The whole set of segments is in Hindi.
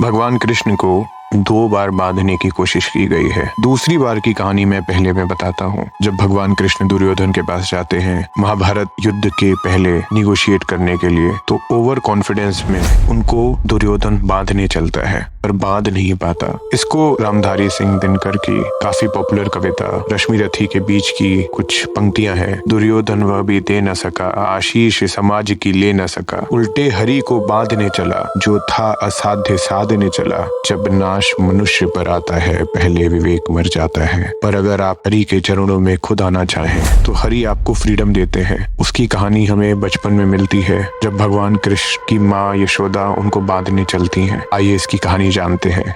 भगवान कृष्ण को 2 बार बांधने की कोशिश की गई है। दूसरी बार की कहानी मैं बताता हूँ। जब भगवान कृष्ण दुर्योधन के पास जाते हैं महाभारत युद्ध के पहले निगोशिएट करने के लिए, तो ओवर कॉन्फिडेंस में उनको दुर्योधन बांधने चलता है पर बांध नहीं पाता। इसको रामधारी सिंह दिनकर की काफी पॉपुलर कविता रश्मि रथी के बीच की कुछ पंक्तियां हैं। दुर्योधन वह भी दे न सका, आशीष समाज की ले न सका, उल्टे हरि को बांधने चला, जो था असाध्य साधने चला, जब नाश मनुष्य पर आता है पहले विवेक मर जाता है। पर अगर आप हरि के चरणों में खुद आना चाहें तो हरि आपको फ्रीडम देते हैं। उसकी कहानी हमें बचपन में मिलती है जब भगवान कृष्ण की माँ यशोदा उनको बांधने चलती हैं। आइए इसकी कहानी जानते हैं।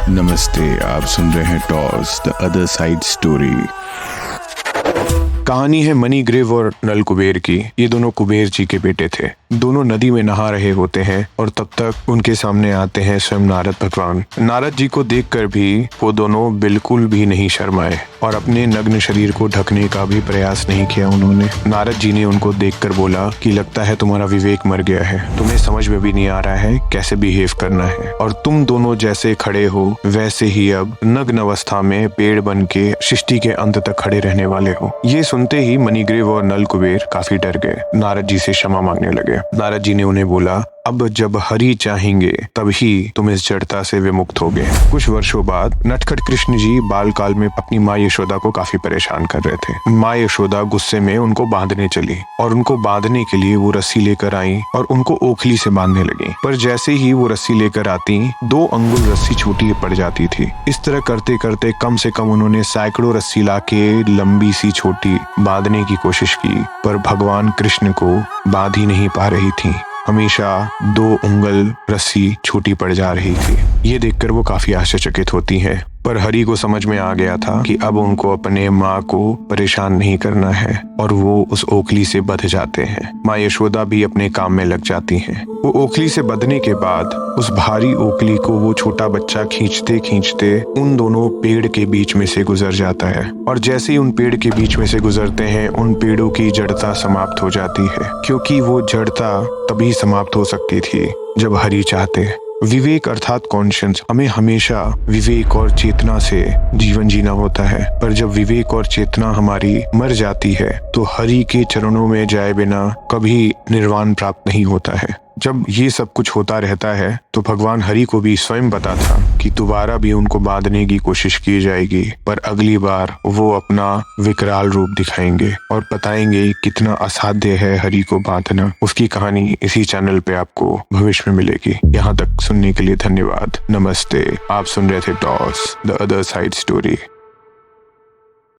नमस्ते, आप सुन रहे हैं toss the other side story. कहानी है मणिग्रीव और नल कुबेर की। ये दोनों कुबेर जी के बेटे थे। दोनों नदी में नहा रहे होते हैं और तब तक उनके सामने आते हैं स्वयं नारद भगवान। नारद जी को देखकर भी वो दोनों बिल्कुल भी नहीं शर्माए और अपने नग्न शरीर को ढकने का भी प्रयास नहीं किया उन्होंने। नारद जी ने उनको देखकर बोला कि लगता है तुम्हारा विवेक मर गया है, तुम्हें समझ में भी नहीं आ रहा है कैसे बिहेव करना है, और तुम दोनों जैसे खड़े हो वैसे ही अब नग्न अवस्था में पेड़ बन के सृष्टि के अंत तक खड़े रहने वाले हो। ये सुनते ही मणिग्रीव और नल कुबेर काफी डर गए। नारद जी से क्षमा मांगने लगे। नारद जी ने उन्हें बोला, अब जब हरि चाहेंगे तभी तुम इस जड़ता से विमुक्त होगे। कुछ वर्षों बाद नटखट कृष्ण जी बाल काल में अपनी माँ यशोदा को काफी परेशान कर रहे थे। माँ यशोदा गुस्से में उनको बांधने चली और उनको बांधने के लिए वो रस्सी लेकर आई और उनको ओखली से बांधने लगी। पर जैसे ही वो रस्सी लेकर आती 2 अंगुल रस्सी छूटी पड़ जाती थी। इस तरह करते करते कम से कम उन्होंने सैकड़ों रस्सी लाके लंबी सी छोटी बांधने की कोशिश की, पर भगवान कृष्ण को बांध ही नहीं पा रही थी। हमेशा 2 उंगल रस्सी छोटी पड़ जा रही थी। ये देखकर वो काफी आश्चर्यचकित होती हैं। पर हरि को समझ में आ गया था कि अब उनको अपने माँ को परेशान नहीं करना है और वो उस ओखली से बंध जाते हैं। माँ यशोदा भी अपने काम में लग जाती हैं। वो ओखली से बंधने के बाद उस भारी ओखली को वो छोटा बच्चा खींचते खींचते उन दोनों पेड़ के बीच में से गुजर जाता है। और जैसे ही उन पेड़ के बीच में से गुजरते हैं उन पेड़ों की जड़ता समाप्त हो जाती है, क्योंकि वो जड़ता तभी समाप्त हो सकती थी जब हरि चाहते। विवेक अर्थात कॉन्शियस, हमें हमेशा विवेक और चेतना से जीवन जीना होता है। पर जब विवेक और चेतना हमारी मर जाती है तो हरि के चरणों में जाए बिना कभी निर्वाण प्राप्त नहीं होता है। जब ये सब कुछ होता रहता है तो भगवान हरि को भी स्वयं पता था कि दोबारा भी उनको बांधने की कोशिश की जाएगी, पर अगली बार वो अपना विकराल रूप दिखाएंगे और बताएंगे कितना असाध्य है हरि को बांधना। उसकी कहानी इसी चैनल पे आपको भविष्य में मिलेगी। यहाँ तक सुनने के लिए धन्यवाद। नमस्ते, आप सुन रहे थे toss the other side story.